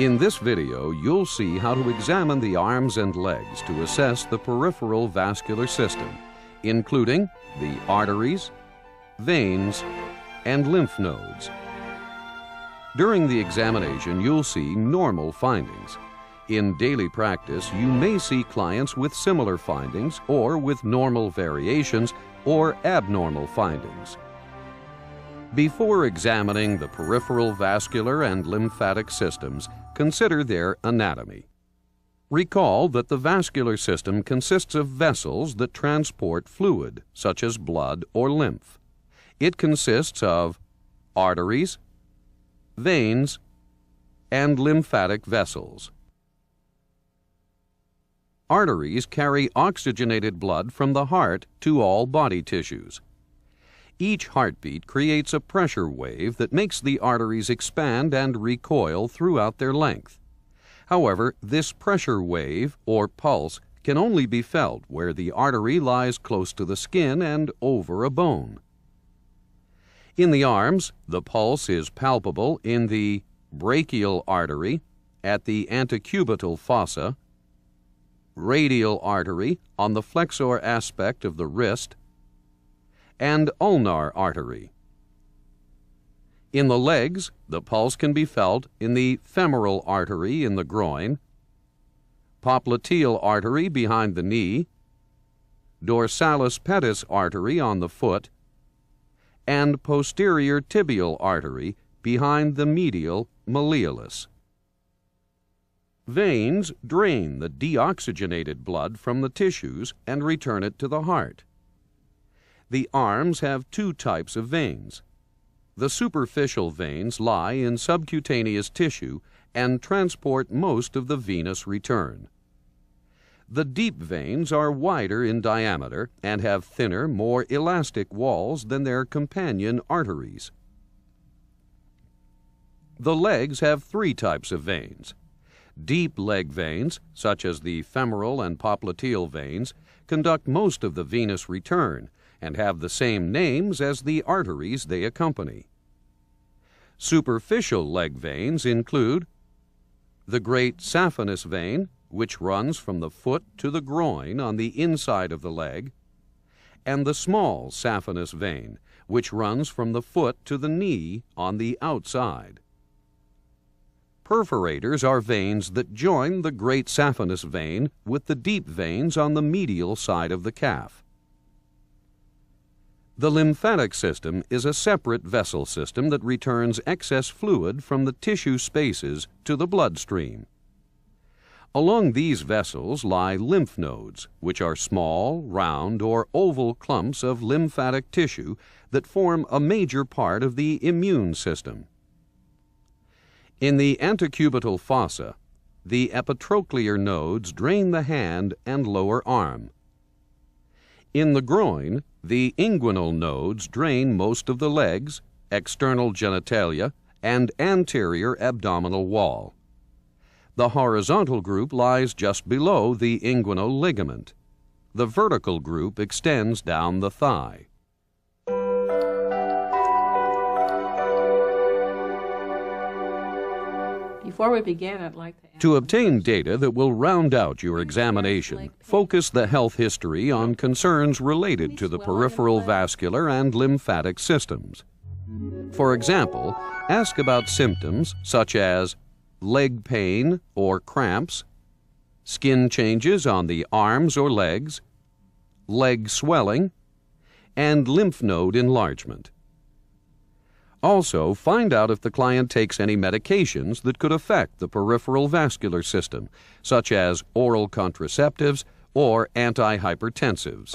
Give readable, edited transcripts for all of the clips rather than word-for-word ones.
In this video, you'll see how to examine the arms and legs to assess the peripheral vascular system, including the arteries, veins, and lymph nodes. During the examination, you'll see normal findings. In daily practice, you may see clients with similar findings or with normal variations or abnormal findings. Before examining the peripheral vascular and lymphatic systems, consider their anatomy. Recall that the vascular system consists of vessels that transport fluid, such as blood or lymph. It consists of arteries, veins, and lymphatic vessels. Arteries carry oxygenated blood from the heart to all body tissues. Each heartbeat creates a pressure wave that makes the arteries expand and recoil throughout their length. However, this pressure wave, or pulse, can only be felt where the artery lies close to the skin and over a bone. In the arms, the pulse is palpable in the brachial artery, at the antecubital fossa, radial artery on the flexor aspect of the wrist, and ulnar artery. In the legs, the pulse can be felt in the femoral artery in the groin, popliteal artery behind the knee, dorsalis pedis artery on the foot, and posterior tibial artery behind the medial malleolus. Veins drain the deoxygenated blood from the tissues and return it to the heart. The arms have two types of veins. The superficial veins lie in subcutaneous tissue and transport most of the venous return. The deep veins are wider in diameter and have thinner, more elastic walls than their companion arteries. The legs have three types of veins. Deep leg veins, such as the femoral and popliteal veins, conduct most of the venous return and have the same names as the arteries they accompany. Superficial leg veins include the great saphenous vein, which runs from the foot to the groin on the inside of the leg, and the small saphenous vein, which runs from the foot to the knee on the outside. Perforators are veins that join the great saphenous vein with the deep veins on the medial side of the calf. The lymphatic system is a separate vessel system that returns excess fluid from the tissue spaces to the bloodstream. Along these vessels lie lymph nodes, which are small, round, or oval clumps of lymphatic tissue that form a major part of the immune system. In the antecubital fossa, the epitrochlear nodes drain the hand and lower arm. In the groin, the inguinal nodes drain most of the legs, external genitalia, and anterior abdominal wall. The horizontal group lies just below the inguinal ligament. The vertical group extends down the thigh. Before we begin, I'd like to ask... To obtain data that will round out your examination, focus the health history on concerns related to the peripheral vascular and lymphatic systems. For example, ask about symptoms such as leg pain or cramps, skin changes on the arms or legs, leg swelling, and lymph node enlargement. Also, find out if the client takes any medications that could affect the peripheral vascular system, such as oral contraceptives or antihypertensives.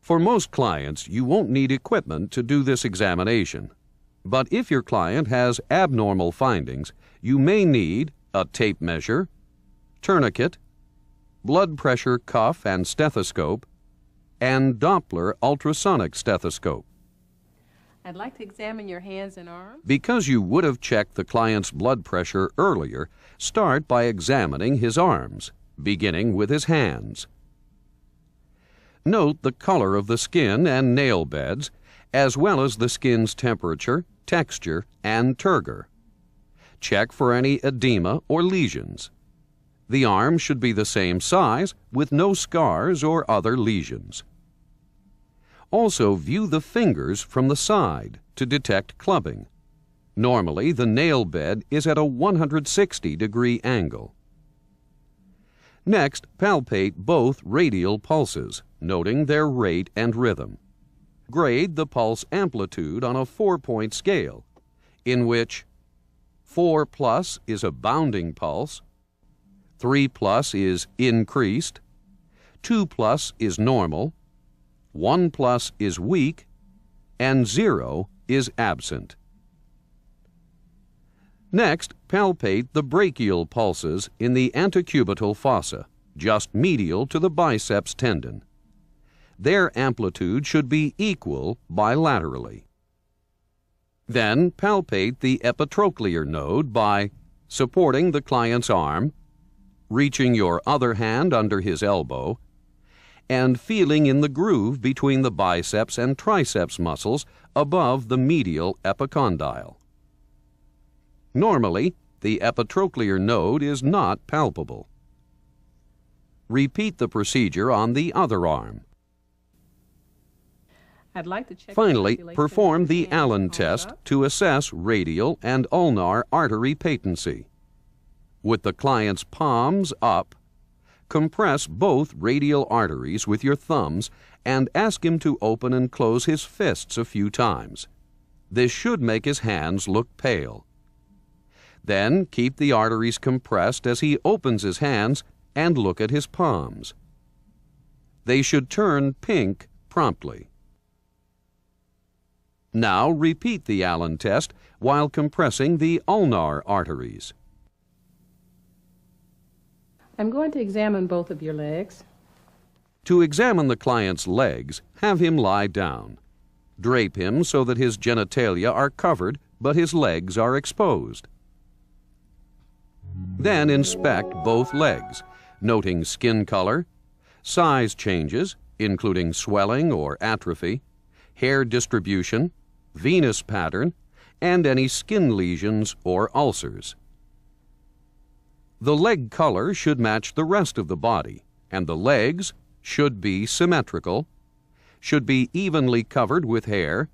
For most clients, you won't need equipment to do this examination. But if your client has abnormal findings, you may need a tape measure, tourniquet, blood pressure cuff and stethoscope, and Doppler ultrasonic stethoscope. I'd like to examine your hands and arms. Because you would have checked the client's blood pressure earlier, start by examining his arms, beginning with his hands. Note the color of the skin and nail beds, as well as the skin's temperature, texture, and turgor. Check for any edema or lesions. The arm should be the same size, with no scars or other lesions. Also, view the fingers from the side to detect clubbing. Normally, the nail bed is at a 160-degree angle. Next, palpate both radial pulses, noting their rate and rhythm. Grade the pulse amplitude on a 4-point scale, in which 4+ is a bounding pulse, 3+ is increased, 2+ is normal, 1+ is weak, and 0 is absent. Next, palpate the brachial pulses in the antecubital fossa, just medial to the biceps tendon. Their amplitude should be equal bilaterally. Then palpate the epitrochlear node by supporting the client's arm, reaching your other hand under his elbow, and feeling in the groove between the biceps and triceps muscles above the medial epicondyle. Normally, the epitrochlear node is not palpable. Repeat the procedure on the other arm. I'd like to check Finally, the perform the hands Allen palmed test up. to assess radial and ulnar artery patency. With the client's palms up, compress both radial arteries with your thumbs and ask him to open and close his fists a few times. This should make his hands look pale. Then keep the arteries compressed as he opens his hands and look at his palms. They should turn pink promptly. Now repeat the Allen test while compressing the ulnar arteries. I'm going to examine both of your legs. To examine the client's legs, have him lie down. Drape him so that his genitalia are covered but his legs are exposed. Then inspect both legs, noting skin color, size changes, including swelling or atrophy, hair distribution, venous pattern, and any skin lesions or ulcers. The leg color should match the rest of the body, and the legs should be symmetrical, should be evenly covered with hair,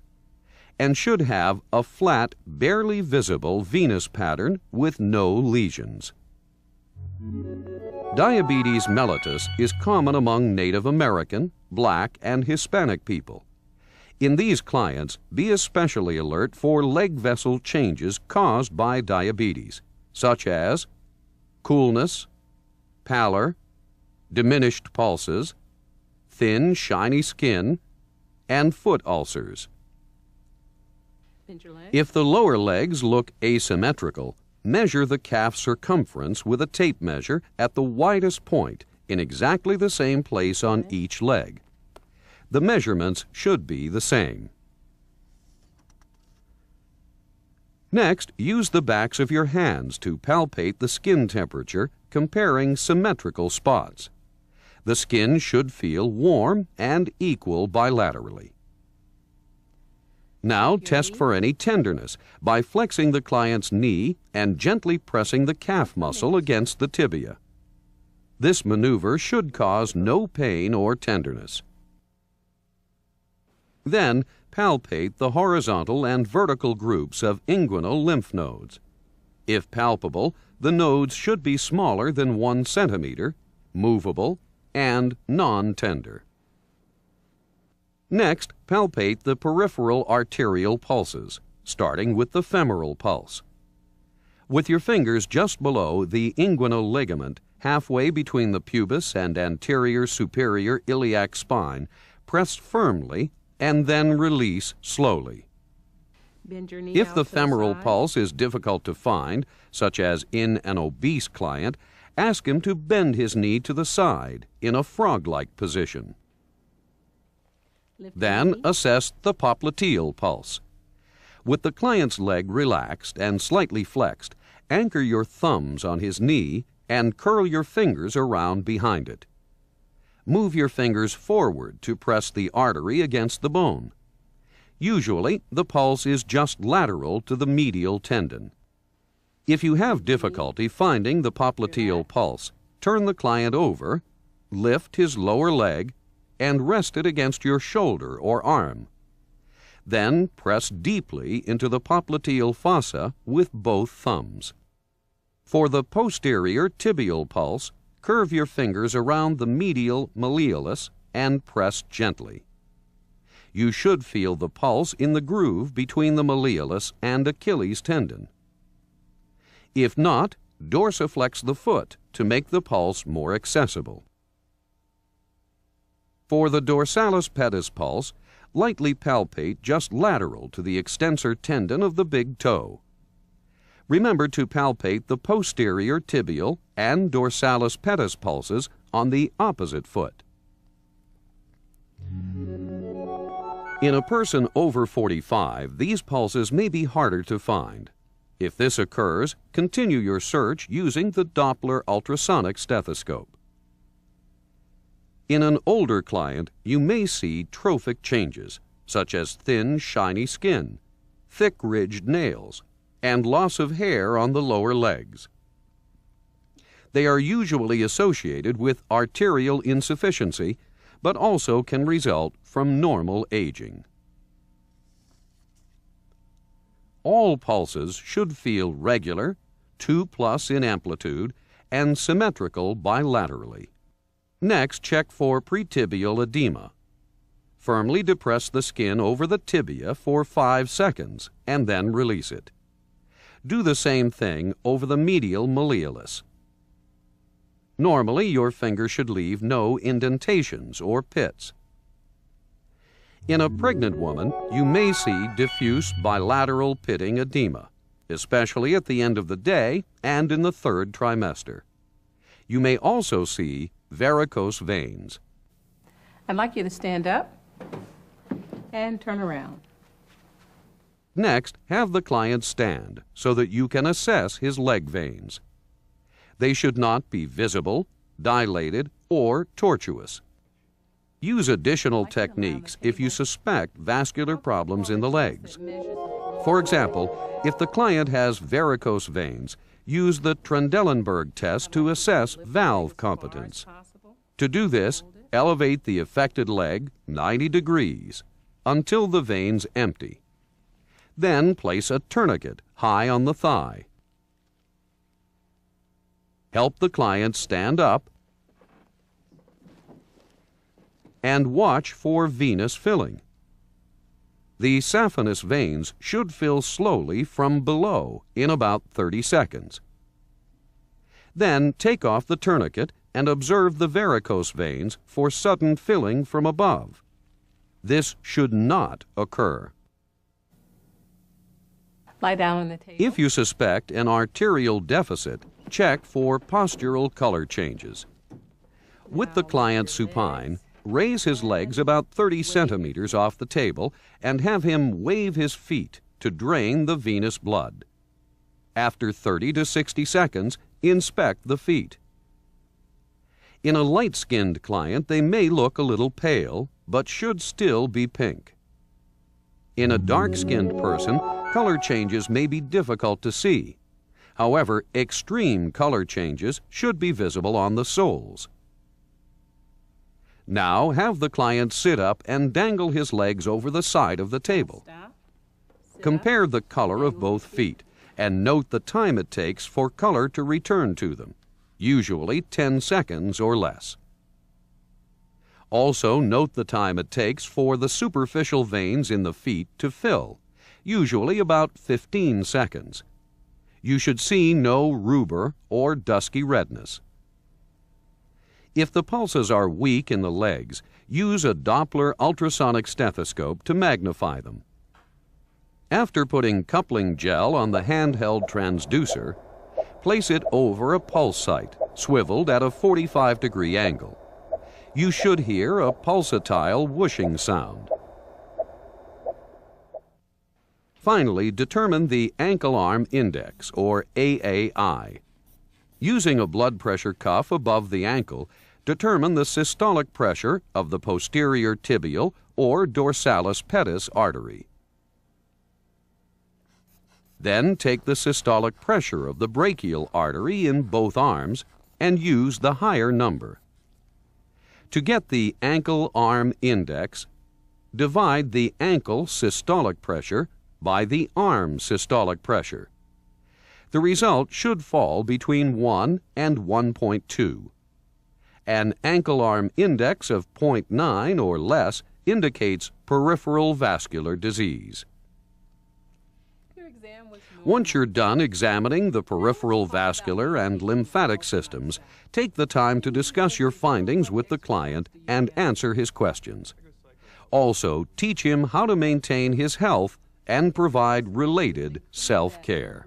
and should have a flat, barely visible venous pattern with no lesions. Diabetes mellitus is common among Native American, Black, and Hispanic people. In these clients, be especially alert for leg vessel changes caused by diabetes, such as coolness, pallor, diminished pulses, thin, shiny skin, and foot ulcers. Bend your legs. If the lower legs look asymmetrical, measure the calf circumference with a tape measure at the widest point in exactly the same place on each leg. The measurements should be the same. Next, use the backs of your hands to palpate the skin temperature, comparing symmetrical spots. The skin should feel warm and equal bilaterally. Now test for any tenderness by flexing the client's knee and gently pressing the calf muscle against the tibia. This maneuver should cause no pain or tenderness. Then palpate the horizontal and vertical groups of inguinal lymph nodes. If palpable, the nodes should be smaller than 1 centimeter, movable, and non-tender. Next, palpate the peripheral arterial pulses, starting with the femoral pulse. With your fingers just below the inguinal ligament, halfway between the pubis and anterior superior iliac spine, press firmly and then release slowly. Bend your knee If out the to the femoral side. pulse is difficult to find, such as in an obese client, ask him to bend his knee to the side in a frog-like position. Lift your Then knee. assess the popliteal pulse. With the client's leg relaxed and slightly flexed, anchor your thumbs on his knee and curl your fingers around behind it. Move your fingers forward to press the artery against the bone. Usually, the pulse is just lateral to the medial tendon. If you have difficulty finding the popliteal pulse, turn the client over, lift his lower leg, and rest it against your shoulder or arm. Then press deeply into the popliteal fossa with both thumbs. For the posterior tibial pulse, curve your fingers around the medial malleolus and press gently. You should feel the pulse in the groove between the malleolus and Achilles tendon. If not, dorsiflex the foot to make the pulse more accessible. For the dorsalis pedis pulse, lightly palpate just lateral to the extensor tendon of the big toe. Remember to palpate the posterior tibial and dorsalis pedis pulses on the opposite foot. In a person over 45, these pulses may be harder to find. If this occurs, continue your search using the Doppler ultrasonic stethoscope. In an older client, you may see trophic changes, such as thin, shiny skin, thick ridged nails, and loss of hair on the lower legs. They are usually associated with arterial insufficiency, but also can result from normal aging. All pulses should feel regular, 2+ in amplitude, and symmetrical bilaterally. Next, check for pretibial edema. Firmly depress the skin over the tibia for 5 seconds and then release it. Do the same thing over the medial malleolus. Normally, your finger should leave no indentations or pits. In a pregnant woman, you may see diffuse bilateral pitting edema, especially at the end of the day and in the 3rd trimester. You may also see varicose veins. I'd like you to stand up and turn around. Next, have the client stand so that you can assess his leg veins. They should not be visible, dilated, or tortuous. Use additional techniques if you suspect vascular problems in the legs. For example, if the client has varicose veins, use the Trendelenburg test to assess valve competence. To do this, elevate the affected leg 90 degrees until the veins empty. Then place a tourniquet high on the thigh. Help the client stand up and watch for venous filling. The saphenous veins should fill slowly from below in about 30 seconds. Then take off the tourniquet and observe the varicose veins for sudden filling from above. This should not occur. Lie down on the table. If you suspect an arterial deficit, check for postural color changes. With the client supine, raise his legs about 30 centimeters off the table and have him wave his feet to drain the venous blood. After 30 to 60 seconds, inspect the feet. In a light-skinned client, they may look a little pale, but should still be pink. In a dark-skinned person, color changes may be difficult to see. However, extreme color changes should be visible on the soles. Now have the client sit up and dangle his legs over the side of the table. Compare the color of both feet and note the time it takes for color to return to them, usually 10 seconds or less. Also note the time it takes for the superficial veins in the feet to fill, usually about 15 seconds. You should see no rubor or dusky redness. If the pulses are weak in the legs, use a Doppler ultrasonic stethoscope to magnify them. After putting coupling gel on the handheld transducer, place it over a pulse site, swiveled at a 45-degree angle. You should hear a pulsatile whooshing sound. Finally, determine the ankle arm index, or AAI. Using a blood pressure cuff above the ankle, Determine the systolic pressure of the posterior tibial or dorsalis pedis artery. Then take the systolic pressure of the brachial artery in both arms and use the higher number. To get the ankle-arm index, divide the ankle systolic pressure by the arm systolic pressure. The result should fall between 1 and 1.2. An ankle-arm index of 0.9 or less indicates peripheral vascular disease. Once you're done examining the peripheral vascular and lymphatic systems, take the time to discuss your findings with the client and answer his questions. Also, teach him how to maintain his health and provide related self-care.